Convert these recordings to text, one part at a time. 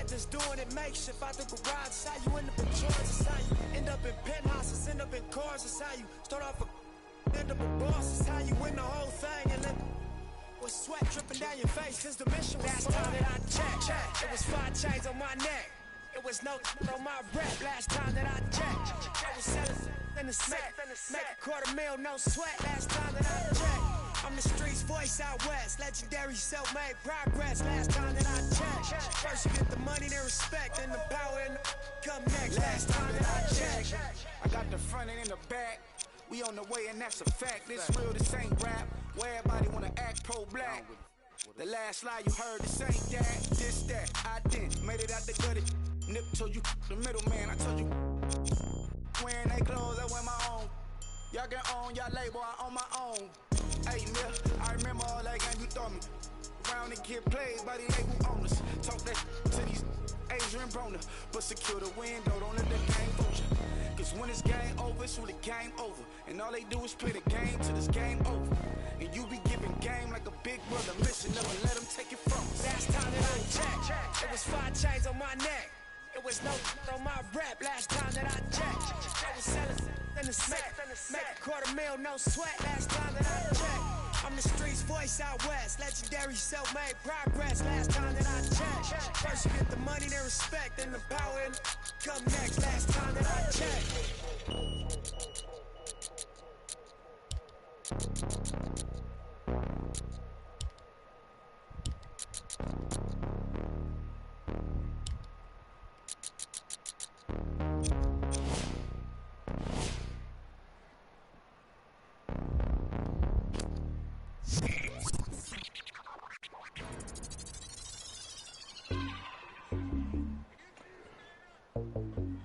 just doing it makeshift out the garage. It's how you end up in charge. It's how you end up in penthouses, end up in cars. It's how you start off a end up a boss. It's how you win the whole thing and then with sweat dripping down your face. Cause the mission was last time that I checked. It was 5 chains on my neck. It was no on my rep last time that I checked. I was selling in the set, make $250,000, no sweat last time that I checked. I'm the streets voice out west, legendary self-made progress last time that I checked. First you get the money, then respect, and the power and the come next last time that I checked. I got the front and in the back, we on the way and that's a fact. This real, this ain't rap, where everybody wanna act pro-black. The last lie you heard, this ain't that, this that. I didn't, made it out the gutter. Nip told you the middleman, I told you wearing they clothes, I wear my own. Y'all can own y'all label, I own my own. Hey, Mill, I remember all that game you thought me. Round and get played by the label owners. Talk that to these Adrian Broner, but secure the window, don't let the game fool you. Cause when it's game over, it's when the game over. And all they do is play the game till it's game over. And you be giving game like a big brother mission, never let them take it from us. Last time that I checked, it was 5 chains on my neck. It was no on my rep last time that I checked. I was selling in the set, make $250,000, no sweat last time that I checked. I'm the streets voice out west, legendary self-made progress last time that I checked. First you get the money, then respect, then the power and come next last time that I checked.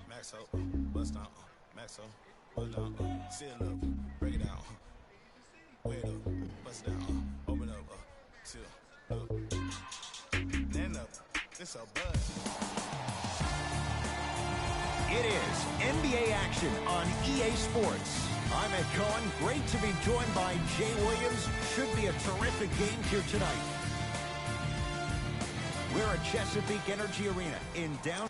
Maxo, bust down, Maxo, bust down, seal up, break it down, wait up, bust it down, open up, seal up, then up, it's a buzz. It is NBA action on EA Sports. I'm Ed Cohen. Great to be joined by Jay Williams. Should be a terrific game here tonight. We're at Chesapeake Energy Arena in downtown.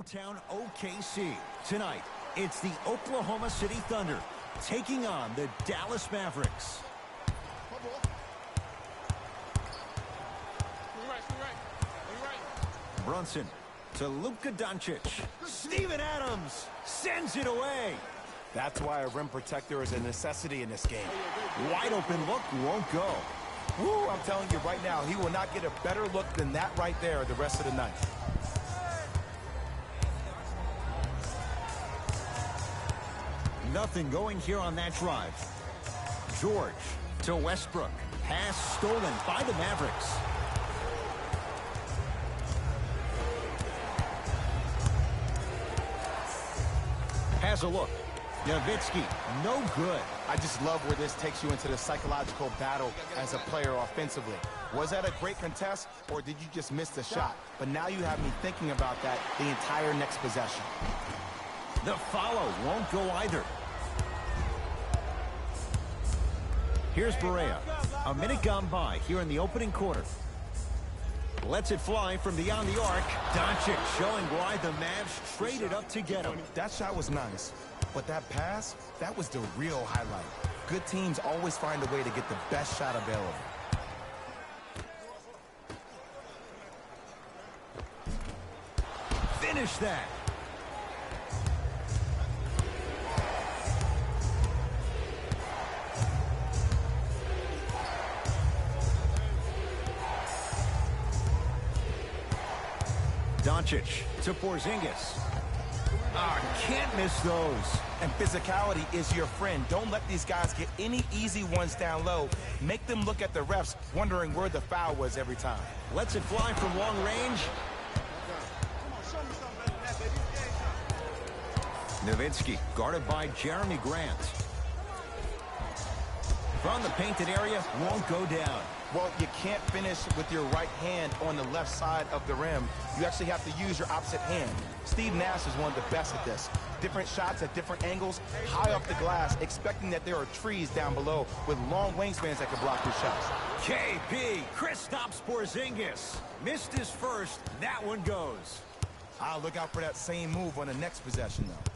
Town OKC. Tonight, it's the Oklahoma City Thunder taking on the Dallas Mavericks. Brunson to Luka Doncic. Steven Adams sends it away. That's why a rim protector is a necessity in this game. Wide open look won't go. Woo, I'm telling you right now, he will not get a better look than that right there the rest of the night. Nothing going here on that drive. George to Westbrook. Pass stolen by the Mavericks. Has a look. Nowitzki, no good. I just love where this takes you into the psychological battle as a player offensively. Was that a great contest, or did you just miss the shot? But now you have me thinking about that the entire next possession. The follow won't go either. Here's Barea. A minute gone by here in the opening quarter. Lets it fly from beyond the arc. Doncic showing why the Mavs traded up to get him. That shot was nice, but that pass, that was the real highlight. Good teams always find a way to get the best shot available. Finish that. Doncic to Porzingis. Can't miss those. And physicality is your friend. Don't let these guys get any easy ones down low. Make them look at the refs, wondering where the foul was every time. Lets it fly from long range. Nowitzki guarded by Jeremy Grant. From the painted area, won't go down. Well, you can't finish with your right hand on the left side of the rim. You actually have to use your opposite hand. Steve Nash is one of the best at this. Different shots at different angles, high off the glass, expecting that there are trees down below with long wingspans that can block your shots. KP, Kristaps Porzingis. Missed his first, that one goes. I'll look out for that same move on the next possession, though.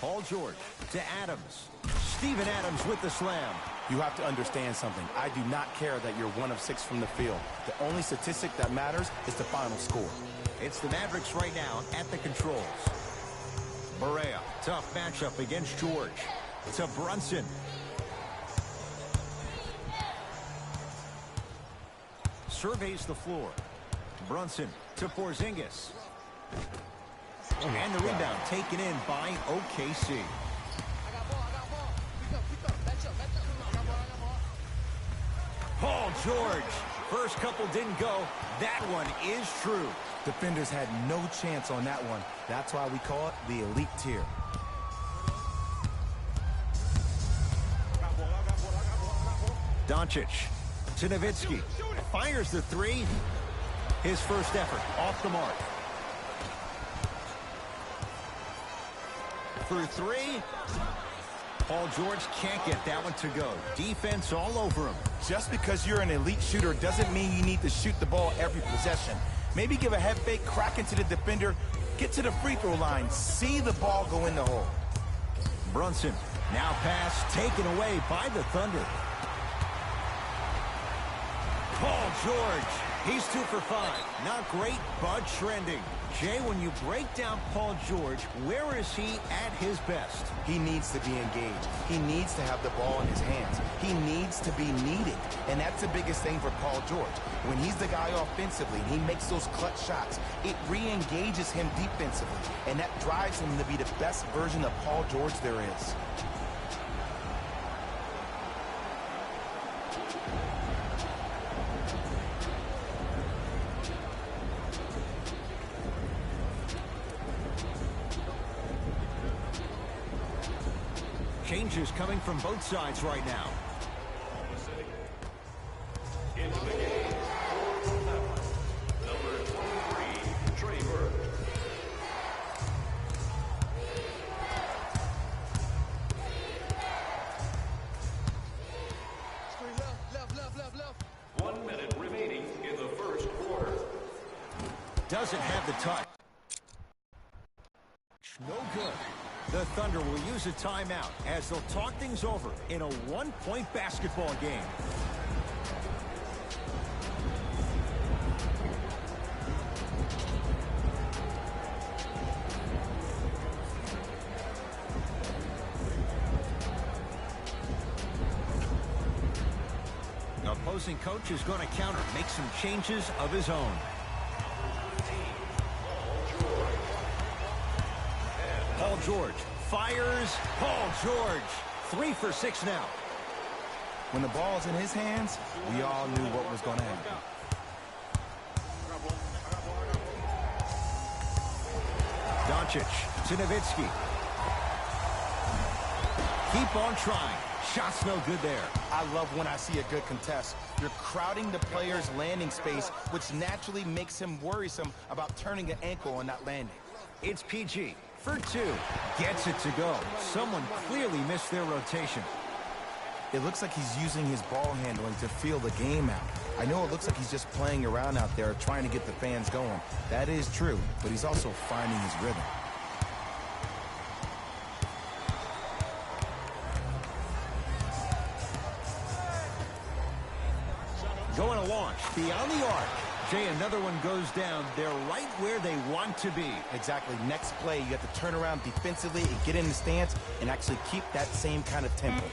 Paul George to Adams. Steven Adams with the slam. You have to understand something. I do not care that you're 1 of 6 from the field. The only statistic that matters is the final score. It's the Mavericks right now at the controls. Barea, tough matchup against George. To Brunson. Surveys the floor. Brunson to Porzingis. And the rebound taken in by OKC. Paul George. First couple didn't go. That one is true. Defenders had no chance on that one. That's why we call it the elite tier. Doncic to Nowitzki. Fires the three. His first effort off the mark. For three. Paul George can't get that one to go. Defense all over him. Just because you're an elite shooter doesn't mean you need to shoot the ball every possession. Maybe give a head fake, crack into the defender, get to the free throw line, see the ball go in the hole. Brunson, now pass taken away by the Thunder. Paul George, he's 2 for 5. Not great, but trending. Jay, when you break down Paul George, where is he at his best? He needs to be engaged. He needs to have the ball in his hands. He needs to be needed. And that's the biggest thing for Paul George. When he's the guy offensively and he makes those clutch shots, it re-engages him defensively. And that drives him to be the best version of Paul George there is. Changes coming from both sides right now. Into the game, number 23, Trey Burke. Left. 1 minute remaining in the first quarter. Doesn't have the touch. No good. The Thunder will use a timeout as they'll talk things over in a one-point basketball game. Opposing coach is going to counter, make some changes of his own. Paul George fires. Paul George, 3 for 6 now. When the ball's in his hands, we all knew what was going to happen. Doncic to Nowitzki. Keep on trying. Shot's no good there. I love when I see a good contest. You're crowding the player's landing space, which naturally makes him worrisome about turning an ankle on that landing. It's PG for 2. Gets it to go. Someone clearly missed their rotation. It looks like he's using his ball handling to feel the game out. I know it looks like he's just playing around out there trying to get the fans going. That is true, but he's also finding his rhythm. Going to launch beyond the arc. Jay, another one goes down. They're right where they want to be. Exactly. Next play, you have to turn around defensively and get in the stance and actually keep that same kind of tempo.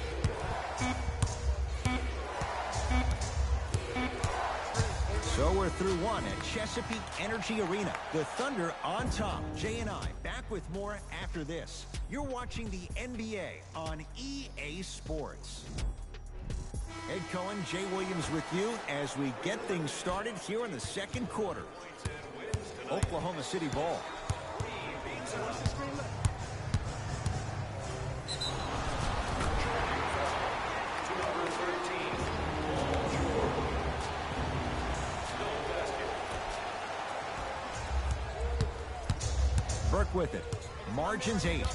So we're through one at Chesapeake Energy Arena. The Thunder on top. Jay and I back with more after this. You're watching the NBA on EA Sports. Ed Cohen, Jay Williams with you as we get things started here in the second quarter. Oklahoma City ball. Burke with it. Margins 8.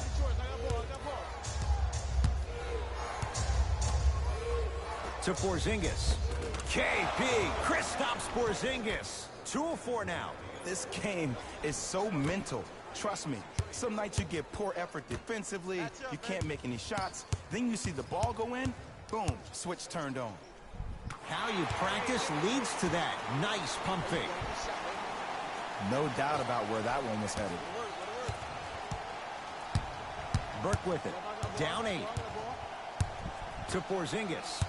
To Porzingis. KP. Kristaps Porzingis. 2-of-4 now. This game is so mental. Trust me. Some nights you get poor effort defensively. You can't make any shots. Then you see the ball go in. Boom. Switch turned on. How you practice leads to that. Nice pump fake. No doubt about where that one was headed. Burke with it. Down 8. To Porzingis.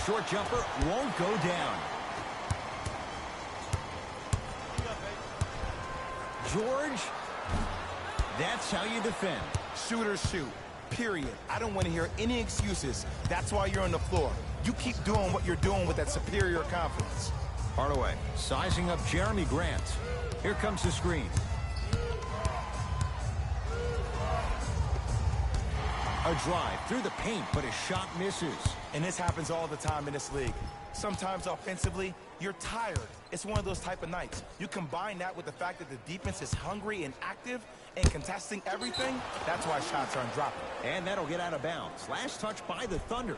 Short jumper won't go down. George, that's how you defend. Shooters shoot. Period. I don't want to hear any excuses. That's why you're on the floor. You keep doing what you're doing with that superior confidence. Hardaway sizing up Jeremy Grant. Here comes the screen. A drive through the paint, but his shot misses. And this happens all the time in this league. Sometimes offensively, you're tired. It's one of those type of nights. You combine that with the fact that the defense is hungry and active and contesting everything, that's why shots aren't dropping. And that'll get out of bounds. Last touch by the Thunder.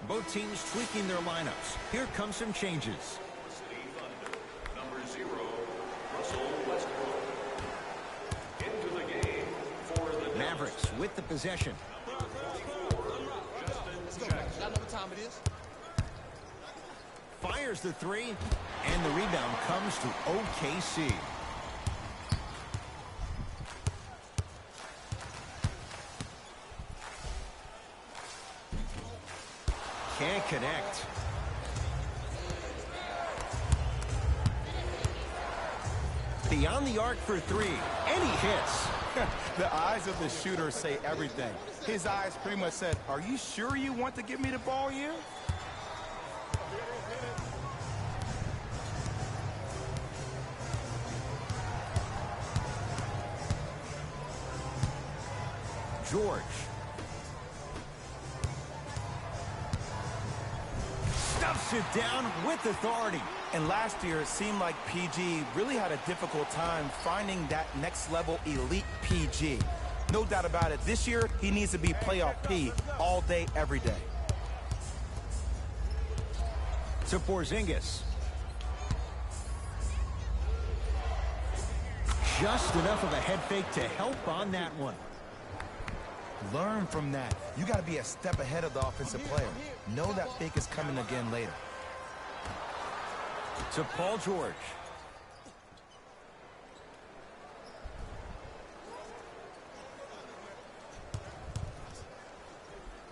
Both teams tweaking their lineups. Here come some changes. City Thunder, number 0, Russell Westbrook. Into the game for the Mavericks with the possession. Fires the 3, and the rebound comes to OKC. Can't connect. Beyond the arc for 3, and he hits. The eyes of the shooter say everything. His eyes pretty much said, "Are you sure you want to give me the ball here?" George. Stuffs it down with authority. And last year, it seemed like PG really had a difficult time finding that next level elite PG. No doubt about it. This year, he needs to be playoff P all day, every day. To Porzingis. Just enough of a head fake to help on that one. Learn from that. You got to be a step ahead of the offensive player. Know that fake is coming again later. To Paul George.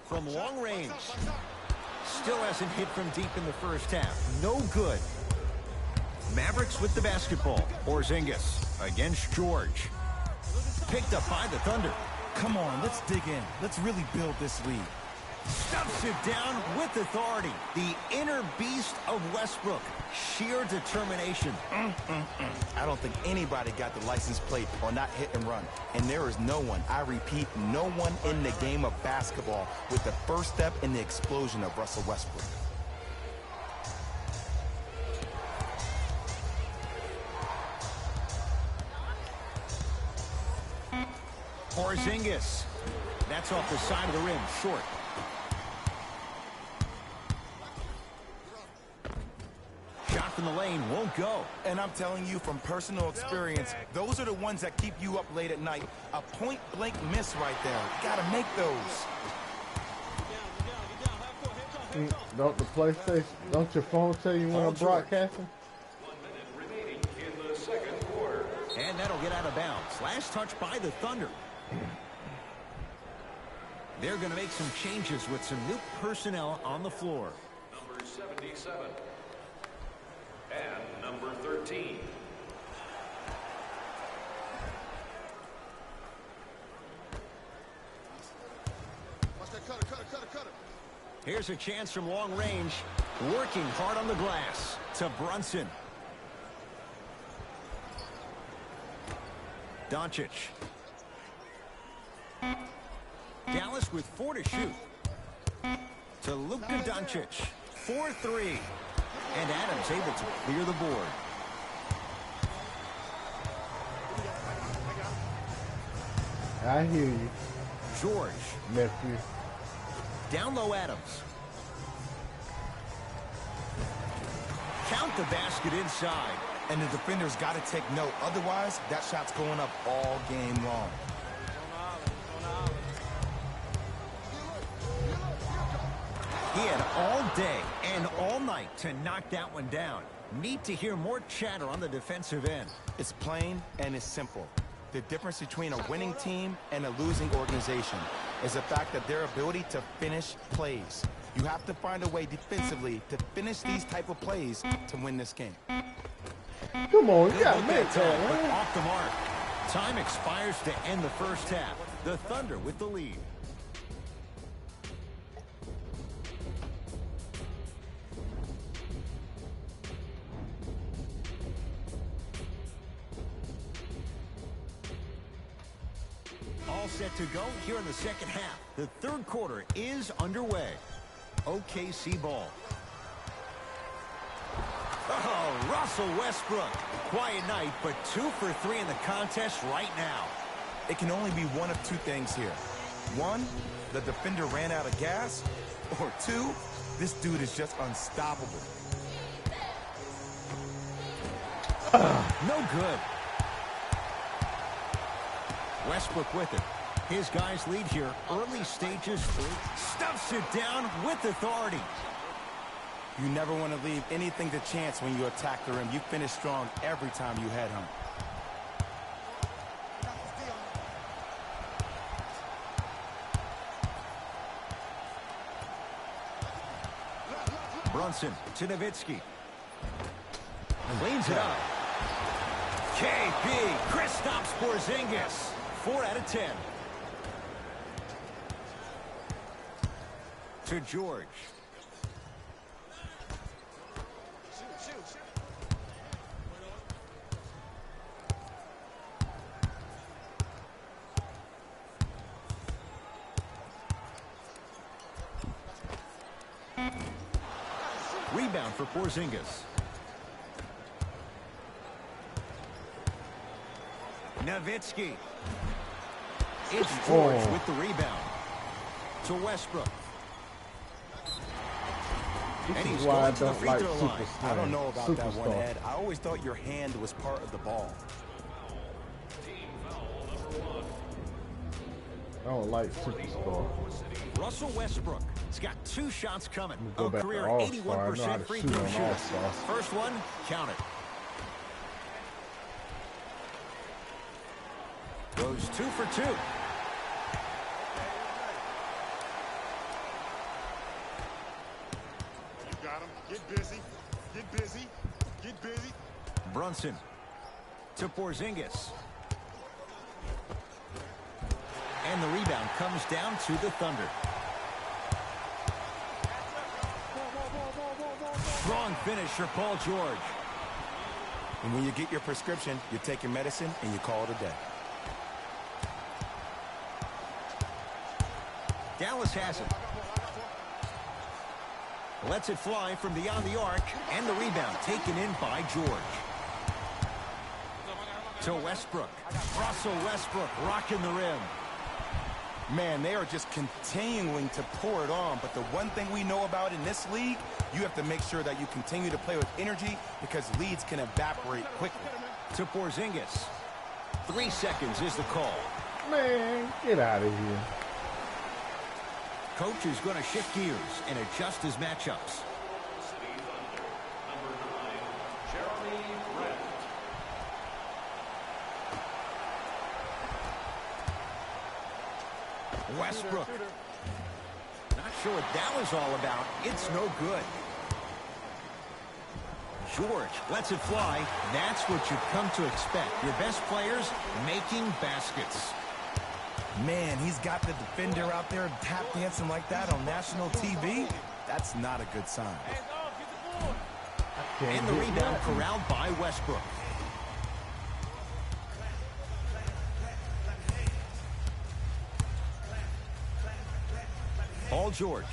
From long range. Still hasn't hit from deep in the first half. No good. Mavericks with the basketball. Porzingis against George. Picked up by the Thunder. Come on, let's dig in. Let's really build this lead. Stuffs it down with authority. The inner beast of Westbrook. Sheer determination. I don't think anybody got the license plate on that hit and run. And there is no one, I repeat, no one in the game of basketball with the first step in the explosion of Russell Westbrook. Porzingis. That's off the side of the rim, short. Shot from the lane won't go. And I'm telling you from personal experience, those are the ones that keep you up late at night. A point-blank miss right there. You gotta make those. Don't the PlayStation, don't your phone tell you when I'm broadcasting? 1 minute remaining in the second quarter. And that'll get out of bounds. Last touch by the Thunder. They're going to make some changes with some new personnel on the floor. Number 77. And number 13. Here's a chance from long range. Working hard on the glass to Brunson. Doncic. Dallas with 4 to shoot. To Luka Doncic. 4-3. And Adams able to clear the board. I hear you, George. nephew. Down low Adams. Count the basket inside. And the defender's got to take note. Otherwise, that shot's going up all game long. He had all day and all night to knock that one down. Need to hear more chatter on the defensive end. It's plain and it's simple. The difference between a winning team and a losing organization is the fact that their ability to finish plays. You have to find a way defensively to finish these type of plays to win this game. Come on, you Good gotta look make that time, that, but man. off the mark. Time expires to end the first half. The Thunder with the lead. All set to go here in the second half. The third quarter is underway. OKC ball. Oh, Russell Westbrook. Quiet night, but 2 for 3 in the contest right now. It can only be one of two things here. One, the defender ran out of gas. Or two, this dude is just unstoppable. No good. Westbrook with it. His guys lead here. Early stages. Stuffs it down with authority. You never want to leave anything to chance when you attack the rim. You finish strong every time you head home. Brunson to Nowitzki. Cleans it up. KP. Kristaps Porzingis. 4 out of 10. To George. Rebound for Porzingis. Nowitzki. It's George with the rebound. To Westbrook. This And is he's why I going to the don't free like throw line. Superstar. I don't know about that one, Superstar. Ed. I always thought your hand was part of the ball. Team foul number 1. I don't like Superstar. Russell Westbrook. He's got 2 shots coming. Go A back to career All-Star. I know how 81% to free shoot throw on shooter. All-Star. First one, count it. Goes 2 for 2. You got him. Get busy. Get busy. Get busy. Brunson to Porzingis. And the rebound comes down to the Thunder. Strong finish for Paul George. And when you get your prescription, you take your medicine and you call it a day. Dallas has it. Lets it fly from beyond the arc, and the rebound taken in by George. To Westbrook. Russell Westbrook rocking the rim. Man, they are just continuing to pour it on. But the one thing we know about in this league, you have to make sure that you continue to play with energy because leads can evaporate quickly. To Porzingis. 3 seconds is the call. Man, get out of here. Coach is going to shift gears and adjust his matchups. City Thunder, number 9, Jeremy Grant. Westbrook. Not sure what that was all about. It's no good. George lets it fly. That's what you've come to expect. Your best players making baskets. Man, he's got the defender out there tap dancing like that on national TV. That's not a good sign. And the rebound corralled by Westbrook. Paul George.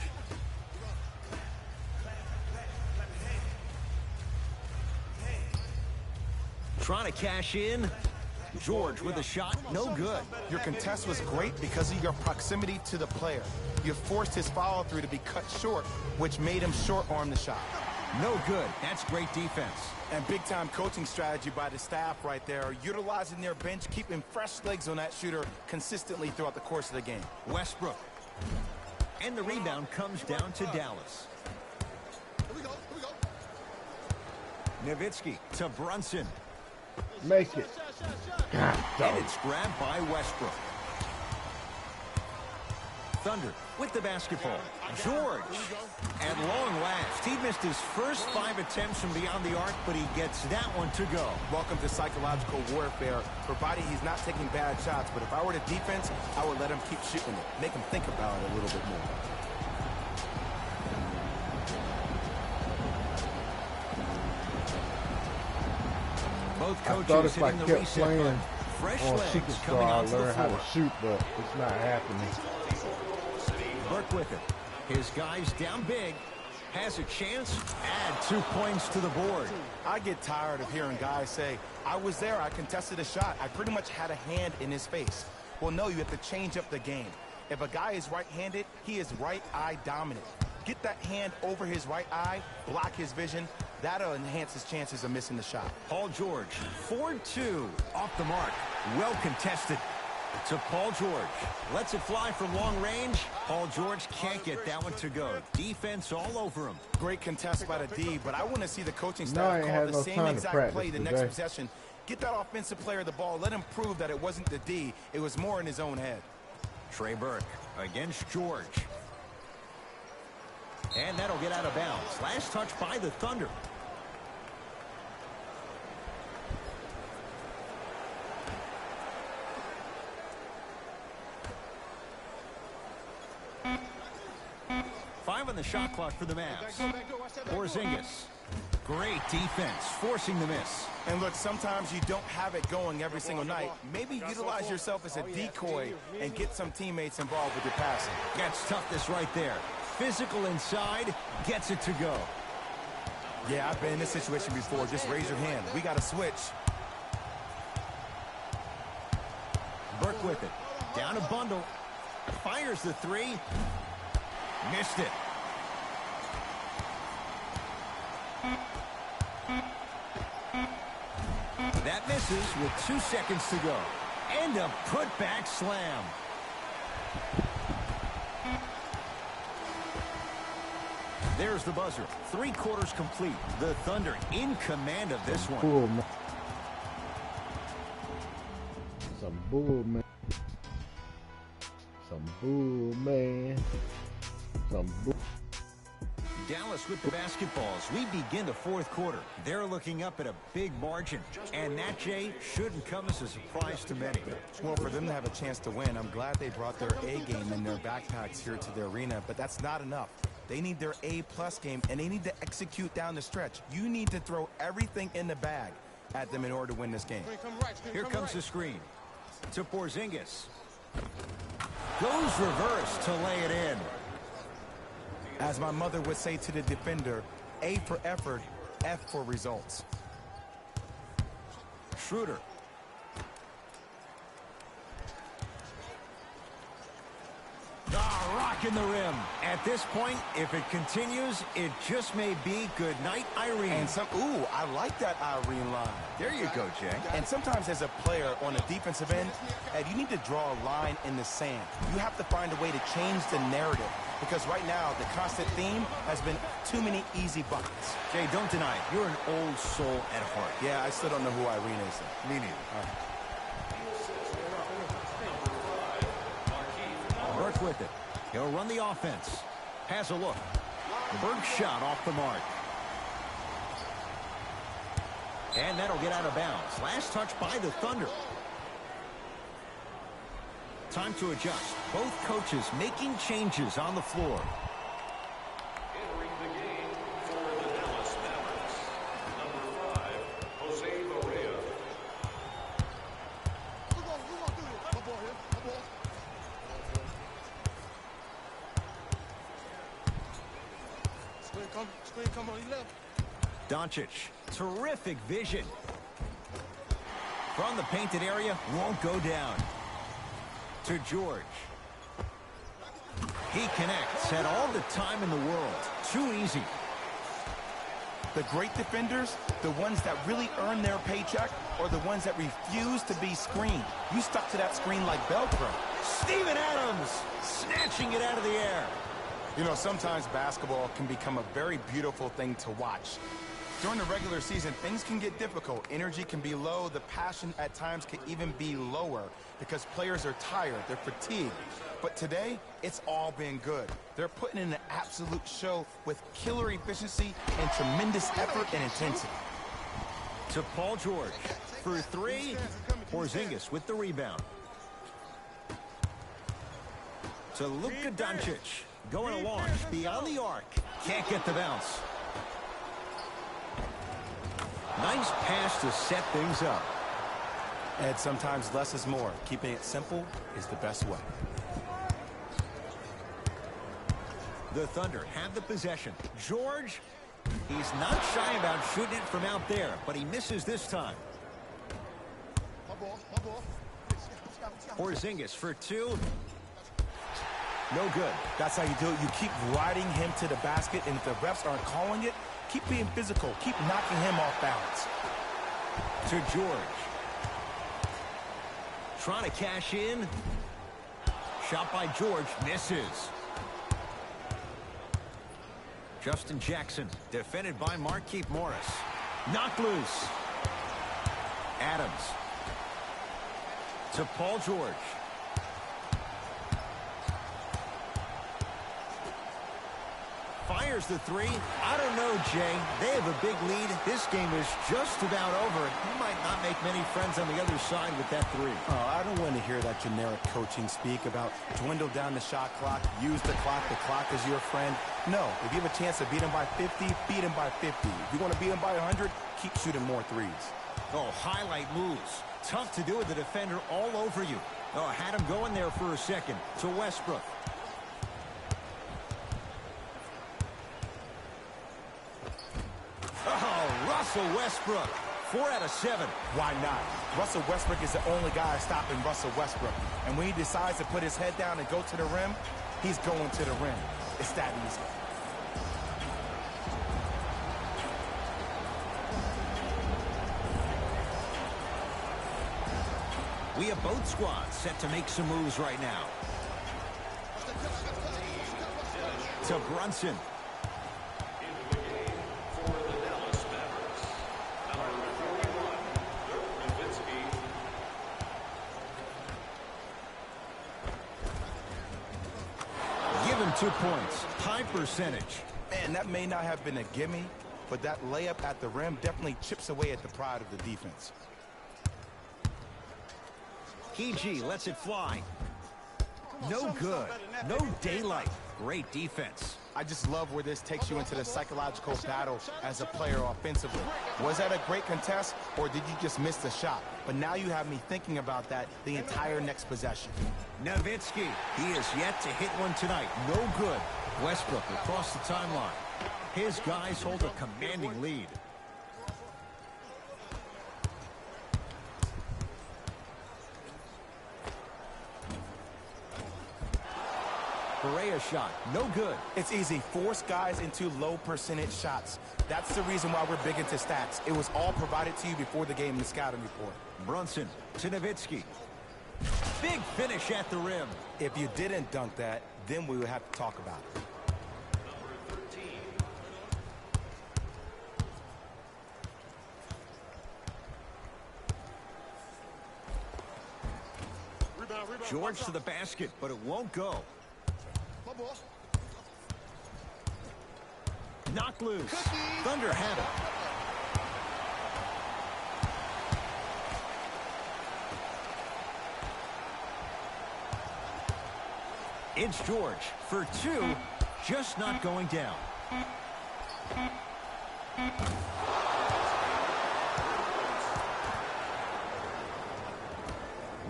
Trying to cash in. George with a shot, no good. Your contest was great because of your proximity to the player. You forced his follow-through to be cut short, which made him short-arm the shot. No good. That's great defense. And big-time coaching strategy by the staff right there, utilizing their bench, keeping fresh legs on that shooter consistently throughout the course of the game. Westbrook. And the rebound comes down to Dallas. Nowitzki to Brunson. Make it. God, And it's grabbed by Westbrook. Thunder with the basketball. George. At long last, he missed his first 5 attempts from beyond the arc, but he gets that one to go. Welcome to psychological warfare, providing he's not taking bad shots. But if I were the defense, I would let him keep shooting it. Make him think about it a little bit more. Both I coaches thought if I hitting the kept reset playing button. Fresh on legs Superstar, coming I'll onto the learn how floor. to shoot, but it's not happening. Burke with it. His guys down big. Has a chance. Add 2 points to the board. I get tired of hearing guys say, I was there, I contested a shot, I pretty much had a hand in his face. Well, no, you have to change up the game. If a guy is right-handed, he is right eye dominant. Get that hand over his right eye, block his vision. That'll enhance his chances of missing the shot. Paul George, 4-2, off the mark. Well contested to Paul George. Lets it fly from long range. Paul George can't get that one to go. Defense all over him. Great contest by the D, but I want to see the coaching No, I staff ain't call had the no same time to exact practice play the today. next possession. Get that offensive player the ball. Let him prove that it wasn't the D. It was more in his own head. Trey Burke against George. And that'll get out of bounds. Last touch by the Thunder. Five on the shot clock for the Mavs. Porzingis. Great defense, forcing the miss. And look, sometimes you don't have it going every single night. Maybe utilize yourself as a decoy and get some teammates involved with your passing. Gets toughness right there. Physical inside, gets it to go. Yeah, I've been in this situation before. Just raise your hand. We got to switch. Burke with it. Down a bundle. Fires the three. Missed it. That misses with 2 seconds to go. And a putback slam. There's the buzzer. 3 quarters complete. The Thunder in command of this one. Bull, man. Some bull, man. Some bull, man. Some bull. Dallas with the basketball as we begin the fourth quarter. They're looking up at a big margin. And that, Jay, shouldn't come as a surprise to many. Well, for them to have a chance to win, I'm glad they brought their A game in their backpacks here to the arena, but that's not enough. They need their A-plus game, and they need to execute down the stretch. You need to throw everything in the bag at them in order to win this game. Here comes the screen to Porzingis. Goes reverse to lay it in. As my mother would say to the defender, A for effort, F for results. Schroeder. rocking the rim. At this point, if it continues, it just may be good night, Irene. And ooh, I like that Irene line. There you go, Jay. And sometimes as a player on a defensive end, Ed, you need to draw a line in the sand. You have to find a way to change the narrative. Because right now, the constant theme has been too many easy buckets. Jay, don't deny it. You're an old soul at heart. Yeah, I still don't know who Irene is. Me neither. Burke with it. He'll run the offense. Has a look. Burke's shot off the mark. And that'll get out of bounds. Last touch by the Thunder. Time to adjust. Both coaches making changes on the floor. Entering the game for the Dallas Mavericks, number 5, Jose Barea. Screen come on, he left. Doncic, terrific vision. From the painted area, won't go down. To George. He connects, had all the time in the world. Too easy. The great defenders, the ones that really earn their paycheck, or the ones that refuse to be screened. You stuck to that screen like Velcro. Steven Adams snatching it out of the air. You know, sometimes basketball can become a very beautiful thing to watch. During the regular season, things can get difficult. Energy can be low. The passion at times can even be lower because players are tired. They're fatigued. But today, it's all been good. They're putting in an absolute show with killer efficiency and tremendous effort and intensity. To Paul George. For three, Porzingis with the rebound. To Luka Doncic. Going a launch beyond the arc. Can't get the bounce. Nice pass to set things up. And sometimes less is more. Keeping it simple is the best way. The Thunder have the possession. George, he's not shy about shooting it from out there, but he misses this time. Porzingis for two. No good. That's how you do it. You keep riding him to the basket, and if the refs aren't calling it, keep being physical. Keep knocking him off balance. To George. Trying to cash in. Shot by George. Misses. Justin Jackson. Defended by Markieff Morris. Knocked loose. Adams. To Paul George. Fires the three. I don't know, Jay. They have a big lead. This game is just about over. He might not make many friends on the other side with that three. Oh, I don't want to hear that generic coaching speak about dwindle down the shot clock, use the clock is your friend. No, if you have a chance to beat him by 50, beat him by 50. If you want to beat him by 100, keep shooting more threes. Oh, highlight moves. Tough to do with the defender all over you. Oh, had him going there for a second. To Westbrook. Oh, Russell Westbrook. 4 out of 7. Why not? Russell Westbrook is the only guy stopping Russell Westbrook. And when he decides to put his head down and go to the rim, he's going to the rim. It's that easy. We have both squads set to make some moves right now. To Brunson. Into the game for the Dallas Mavericks, number 41, Dirk Nowitzki. Give him 2 points. High percentage. Man, that may not have been a gimme, but that layup at the rim definitely chips away at the pride of the defense. PG lets it fly. No good. No daylight. Great defense. I just love where this takes you into the psychological battle as a player offensively. Was that a great contest, or did you just miss the shot? But now you have me thinking about that the entire next possession. Nowitzki, he is yet to hit one tonight. No good. Westbrook across the timeline. His guys hold a commanding lead. Correa shot. No good. It's easy. Force guys into low percentage shots. That's the reason why we're big into stats. It was all provided to you before the game in the scouting report. Brunson to Nowitzki. Big finish at the rim. If you didn't dunk that, then we would have to talk about it. Number 13. Rebound. George to the basket, but it won't go. My ball. Knocked loose. Thunder had it. It's George for two, just not going down.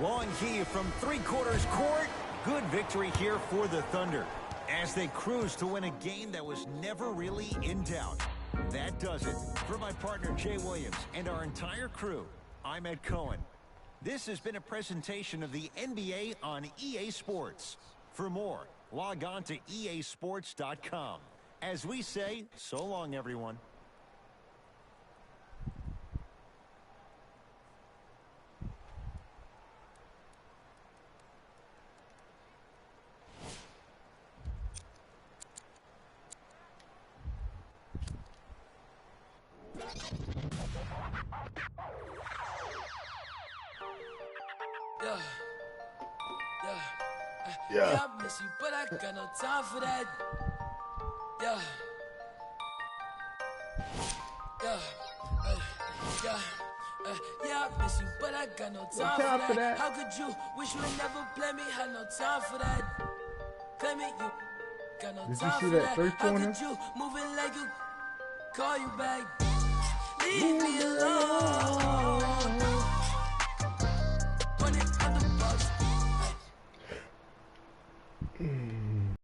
Long key from three-quarters court. Good victory here for the Thunder as they cruise to win a game that was never really in doubt. That does it. For my partner Jay Williams and our entire crew, I'm Ed Cohen. This has been a presentation of the NBA on EA Sports. For more, log on to easports.com. As we say, so long, everyone. Yeah, I miss you, but I got no time for that. Yeah, I miss you, but I got no time for that. How could you wish you would never play me? Had no time for that. Play me, you got no time for that. How could you move it like you call you back? Leave me